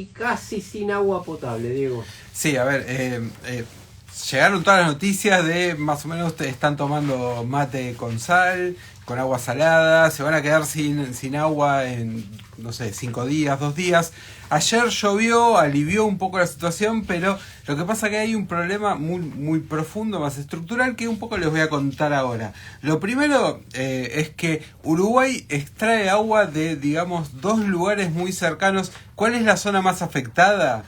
y casi sin agua potable, Diego. Sí, a ver, llegaron todas las noticias de más o menos están tomando mate con sal, con agua salada, se van a quedar sin agua en, no sé, 5 días, 2 días. Ayer llovió, alivió un poco la situación, pero lo que pasa es que hay un problema muy profundo, más estructural, que un poco les voy a contar ahora. Lo primero es que Uruguay extrae agua de, digamos, 2 lugares muy cercanos. ¿Cuál es la zona más afectada?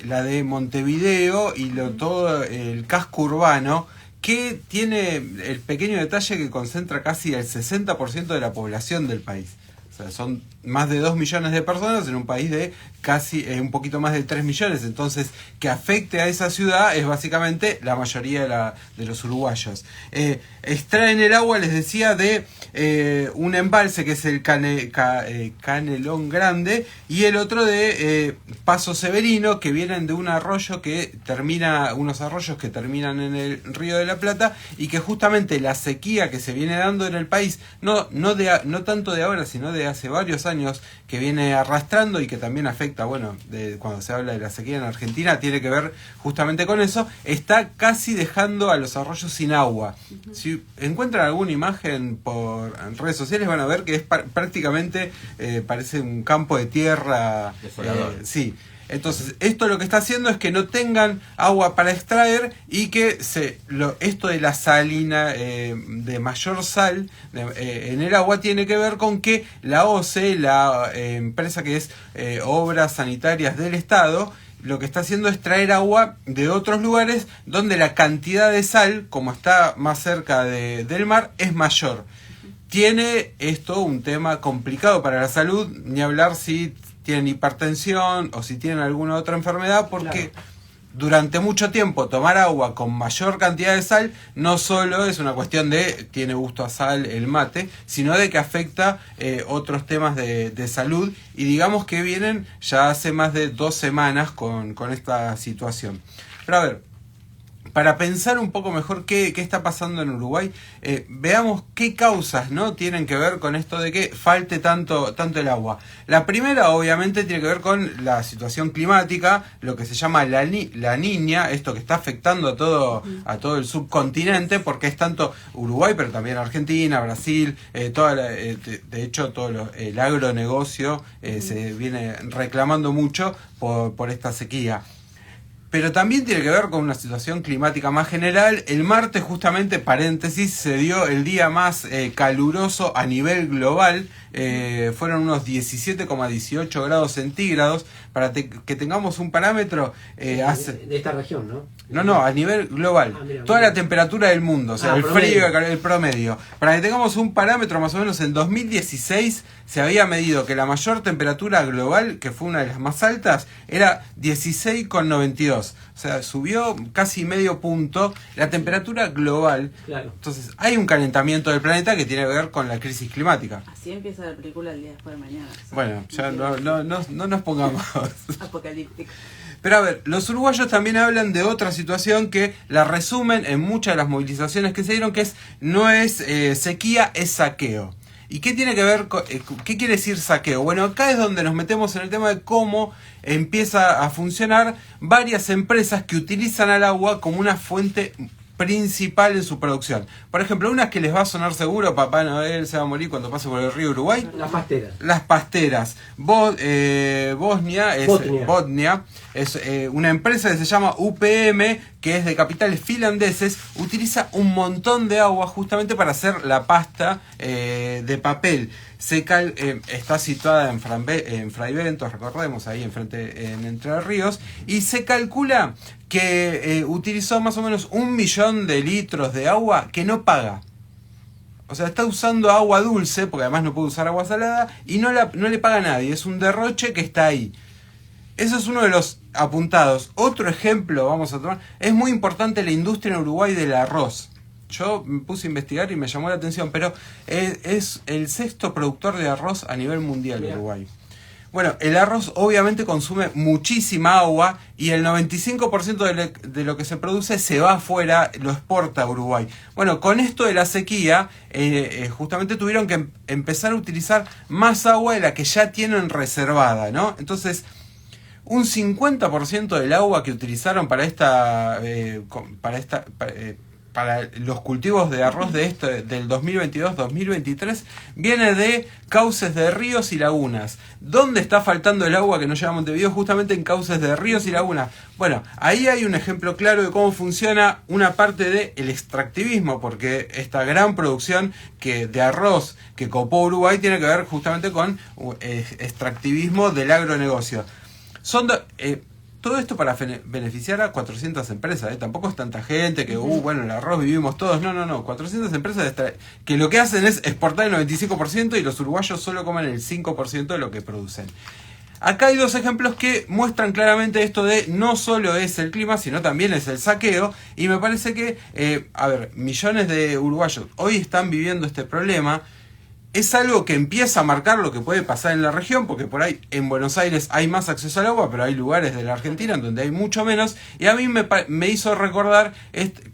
La de Montevideo y todo el casco urbano, que tiene el pequeño detalle que concentra casi el 60% de la población del país. O sea, son más de 2 millones de personas en un país de casi un poquito más de 3 millones. Entonces, que afecte a esa ciudad es básicamente la mayoría de los uruguayos. Extraen el agua, les decía, de un embalse que es el Canelón Grande, y el otro de Paso Severino, que vienen de un arroyo unos arroyos que terminan en el Río de la Plata, y que justamente la sequía que se viene dando en el país, no tanto de ahora, sino de hace varios años, que viene arrastrando y que también afecta, bueno, cuando se habla de la sequía en Argentina, tiene que ver justamente con eso, está casi dejando a los arroyos sin agua. Si encuentran alguna imagen por redes sociales van a ver que es prácticamente, parece un campo de tierra. Sí. Entonces, esto lo que está haciendo es que no tengan agua para extraer, y que esto de la salina, de mayor sal en el agua, tiene que ver con que la OCE, la empresa que es Obras Sanitarias del Estado, lo que está haciendo es traer agua de otros lugares donde la cantidad de sal, como está más cerca del mar, es mayor. Tiene esto un tema complicado para la salud, ni hablar si tienen hipertensión o si tienen alguna otra enfermedad, porque durante mucho tiempo tomar agua con mayor cantidad de sal no solo es una cuestión de tiene gusto a sal el mate, sino de que afecta otros temas de salud, y digamos que vienen ya hace más de 2 semanas con esta situación. Pero a ver, para pensar un poco mejor qué está pasando en Uruguay, veamos qué causas, ¿no?, tienen que ver con esto de que falte tanto el agua. La primera, obviamente, tiene que ver con la situación climática, lo que se llama la Niña, esto que está afectando a todo el subcontinente, porque es tanto Uruguay, pero también Argentina, Brasil, de hecho todo el agronegocio se viene reclamando mucho por esta sequía. Pero también tiene que ver con una situación climática más general. El martes, justamente, paréntesis, se dio el día más caluroso a nivel global. Fueron unos 17,18 grados centígrados. Para que tengamos un parámetro... de esta región, ¿no? No, a nivel global. Toda la temperatura del mundo, o sea, el frío, el promedio. Para que tengamos un parámetro, más o menos en 2016 se había medido que la mayor temperatura global, que fue una de las más altas, era 16,92. O sea, subió casi medio punto la temperatura global. Claro. Entonces, hay un calentamiento del planeta que tiene que ver con la crisis climática. Así empieza la película el día después de mañana. Bueno, ya no nos pongamos apocalíptico. Pero a ver, los uruguayos también hablan de otra situación que la resumen en muchas de las movilizaciones que se dieron, que no es sequía, es saqueo. ¿Y qué tiene que ver con, qué quiere decir saqueo? Bueno, acá es donde nos metemos en el tema de cómo empieza a funcionar varias empresas que utilizan al agua como una fuente principal en su producción. Por ejemplo, unas que les va a sonar seguro: Papá Noel se va a morir cuando pase por el río Uruguay. Las pasteras. Botnia es una empresa que se llama UPM, que es de capitales finlandeses. Utiliza un montón de agua justamente para hacer la pasta de papel. Está situada en Fray Bentos, recordemos, ahí enfrente en Entre Ríos, y se calcula que utilizó más o menos 1 millón de litros de agua que no paga. O sea, está usando agua dulce, porque además no puede usar agua salada, y no le paga a nadie. Es un derroche que está ahí. Eso es uno de los apuntados. Otro ejemplo, vamos a tomar, es muy importante la industria en Uruguay del arroz. Yo me puse a investigar y me llamó la atención, pero es el 6º productor de arroz a nivel mundial de Uruguay. Bueno, el arroz obviamente consume muchísima agua, y el 95% de lo que se produce se va afuera, lo exporta a Uruguay. Bueno, con esto de la sequía, justamente tuvieron que empezar a utilizar más agua de la que ya tienen reservada, ¿no? Entonces, un 50% del agua que utilizaron para para los cultivos de arroz del 2022-2023 viene de cauces de ríos y lagunas. ¿Dónde está faltando el agua que nos lleva a Montevideo? Justamente en cauces de ríos y lagunas. Bueno, ahí hay un ejemplo claro de cómo funciona una parte del extractivismo, porque esta gran producción de arroz que copó Uruguay tiene que ver justamente con extractivismo del agronegocio. Todo esto para beneficiar a 400 empresas, Tampoco es tanta gente que, bueno, el arroz vivimos todos. No. 400 empresas que lo que hacen es exportar el 95% y los uruguayos solo comen el 5% de lo que producen. Acá hay dos ejemplos que muestran claramente esto de no solo es el clima, sino también es el saqueo. Y me parece que, millones de uruguayos hoy están viviendo este problema. Es algo que empieza a marcar lo que puede pasar en la región, porque por ahí en Buenos Aires hay más acceso al agua, pero hay lugares de la Argentina en donde hay mucho menos. Y a mí me hizo recordar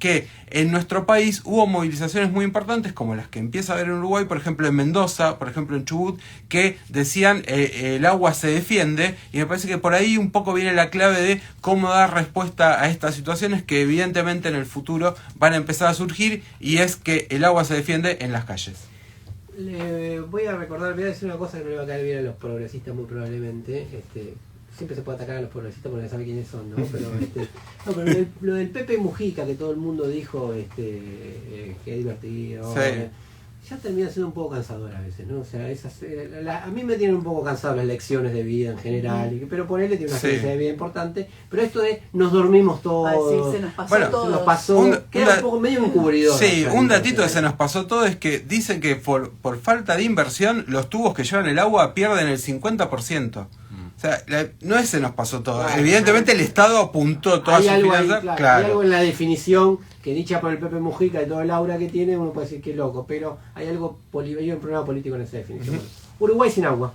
que en nuestro país hubo movilizaciones muy importantes, como las que empieza a haber en Uruguay, por ejemplo en Mendoza, por ejemplo en Chubut, que decían el agua se defiende. Y me parece que por ahí un poco viene la clave de cómo dar respuesta a estas situaciones que evidentemente en el futuro van a empezar a surgir, y es que el agua se defiende en las calles. Voy a decir una cosa que no le va a caer bien a los progresistas muy probablemente. Siempre se puede atacar a los progresistas porque no sabe quiénes son, ¿no? Pero, lo del Pepe Mujica, que todo el mundo dijo que es divertido, sí. Ya termina siendo un poco cansador a veces, ¿no? O sea, a mí me tienen un poco cansado las lecciones de vida en general, pero por él tiene una experiencia de vida importante. Pero esto de nos dormimos todos, se nos pasó todo. Se nos pasó, queda un poco medio encubridor. Sí, un datito que se nos pasó todo es que dicen que por falta de inversión los tubos que llevan el agua pierden el 50%. O sea, no es se nos pasó todo. Claro, evidentemente el Estado apuntó toda su finanza. Hay algo en la definición que dicha por el Pepe Mujica y todo el aura que tiene, uno puede decir que es loco, pero hay un problema político en esa definición. Uruguay sin agua.